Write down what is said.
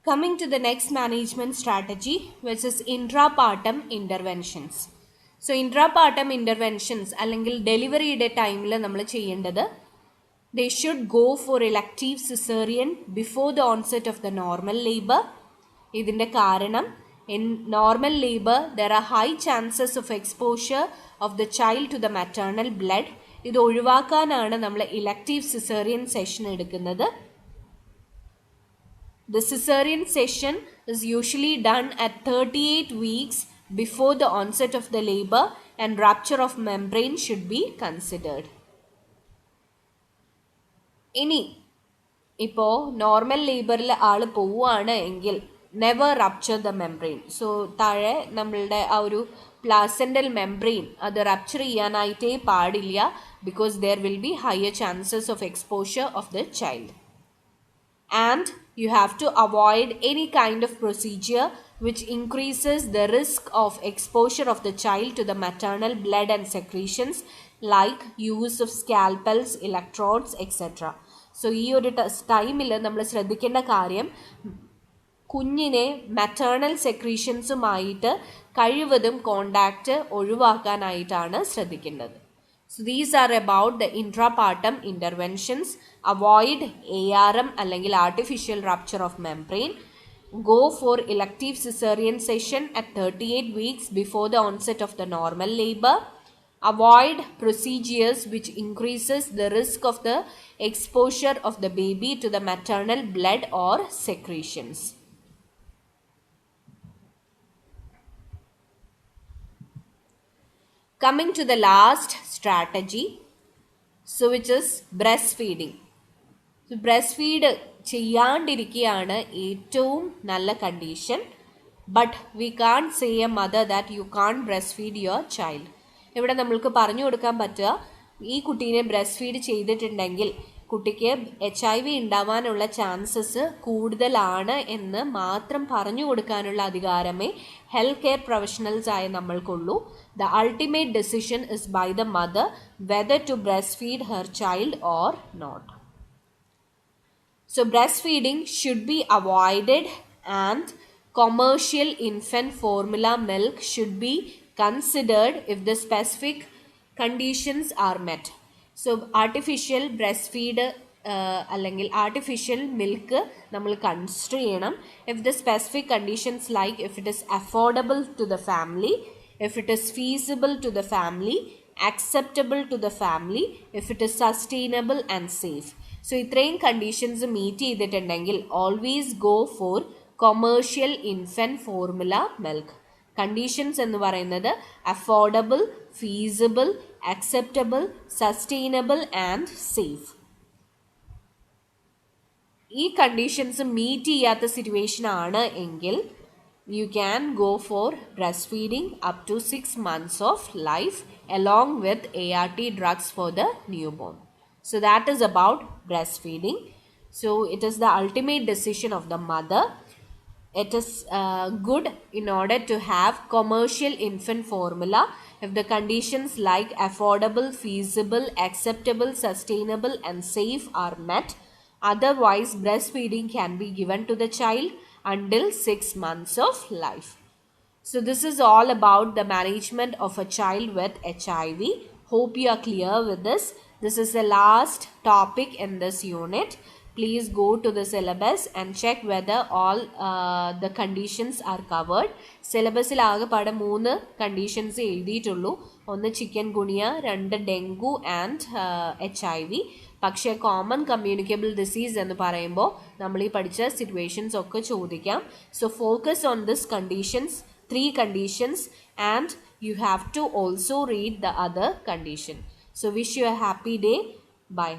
Coming to the next management strategy, which is intrapartum interventions. So intrapartum interventions അല്ലെങ്കിൽ ഡെലിവറിയുടെ ടൈമിൽ നമ്മൾ ചെയ്യേണ്ടത് they should go for elective cesarean before the onset of the normal labor. ഇതിൻ്റെ കാരണം in normal labor there are high chances of exposure of the child to the maternal blood. ഇത് ഒഴിവാക്കാനാണ് നമ്മൾ elective cesarean സെഷൻ എടുക്കുന്നത്. The cesarean session is usually done at 38 weeks before the onset of the labor and rupture of membrane should be considered. ഇനി ഇപ്പോൾ normal ലേബറിൽ ആൾ പോവുകയാണ് എങ്കിൽ never rupture the membrane. So താഴെ നമ്മളുടെ ആ ഒരു പ്ലാസെൻ്റൽ മെംബ്രെയിൻ അത് റപ്ചർ ചെയ്യാനായിട്ടേ പാടില്ല, because there will be higher chances of exposure of the child. And you have to avoid any kind of procedure which increases the risk of exposure of the child to the maternal blood and secretions, like use of scalpels, electrodes, etc. So ഈ ഒരു ടൈമിൽ നമ്മൾ ശ്രദ്ധിക്കേണ്ട കാര്യം കുഞ്ഞിനെ maternal സെക്രീഷൻസുമായിട്ട് കഴിവതും contact ഒഴിവാക്കാനായിട്ടാണ് ശ്രദ്ധിക്കേണ്ടത്. So these are about the intrapartum interventions. Avoid ARM അല്ലെങ്കിൽ artificial rupture of membrane. Go for elective cesarean session at 38 weeks before the onset of the normal labor. Avoid procedures which increases the risk of the exposure of the baby to the maternal blood or secretions. Coming to the last strategy, so which is breastfeeding. So breastfeed ചെയ്യാണ്ടിരിക്കുകയാണ് ഏറ്റവും നല്ല condition. But we can say a mother that you can breastfeed your child. ഇവിടെ നമ്മൾക്ക് പറഞ്ഞു കൊടുക്കാൻ പറ്റുക, ഈ കുട്ടീനെ ബ്രസ്റ്റ് ഫീഡ് ചെയ്തിട്ടുണ്ടെങ്കിൽ കുട്ടിക്ക് HIV ഉണ്ടാവാനുള്ള ചാൻസസ് കൂടുതലാണ് എന്ന് മാത്രം പറഞ്ഞു കൊടുക്കാനുള്ള അധികാരമേ ഹെൽത്ത് കെയർ പ്രൊഫഷണൽസ് ആയ നമ്മൾക്കുള്ളൂ. The ultimate decision is by the mother whether to breastfeed her child or not. So breastfeeding should be avoided and commercial infant formula milk should be considered if the specific conditions are met. So artificial breastfeed അല്ലെങ്കിൽ artificial milk നമ്മൾ consider ചെയ്യണം if the specific conditions, like if it is affordable to the family, if it is feasible to the family, acceptable to the family, if it is sustainable and safe. So ഇത്രയും conditions meet ചെയ്തിട്ടുണ്ടെങ്കിൽ always go for commercial infant formula milk. Conditions എന്ന് പറയുന്നത് affordable, feasible, acceptable, sustainable and safe. ഈ conditions meet ചെയ്യാത്ത situation ആണ് എങ്കിൽ you can go for breastfeeding up to 6 months of life along with ART drugs for the newborn. So that is about breastfeeding. So it is the ultimate decision of the mother. It is good in order to have commercial infant formula if the conditions like affordable, feasible, acceptable, sustainable and safe are met. Otherwise, breastfeeding can be given to the child until 6 months of life. So this is all about the management of a child with HIV. Hope you are clear with this. This is the last topic in this unit. Please go to the syllabus and check whether all the conditions are covered. സിലബസിൽ ആകെപ്പാടെ 3 conditions എഴുതിയിട്ടുള്ളൂ. ഒന്ന് chicken ഗുനിയ, 2 dengue and HIV. പക്ഷേ common communicable disease എന്ന് പറയുമ്പോൾ നമ്മൾ ഈ പഠിച്ച situations ഒക്കെ ചോദിക്കാം. So focus on this conditions, 3 conditions, and you have to also read the other condition. So wish you a happy day. Bye.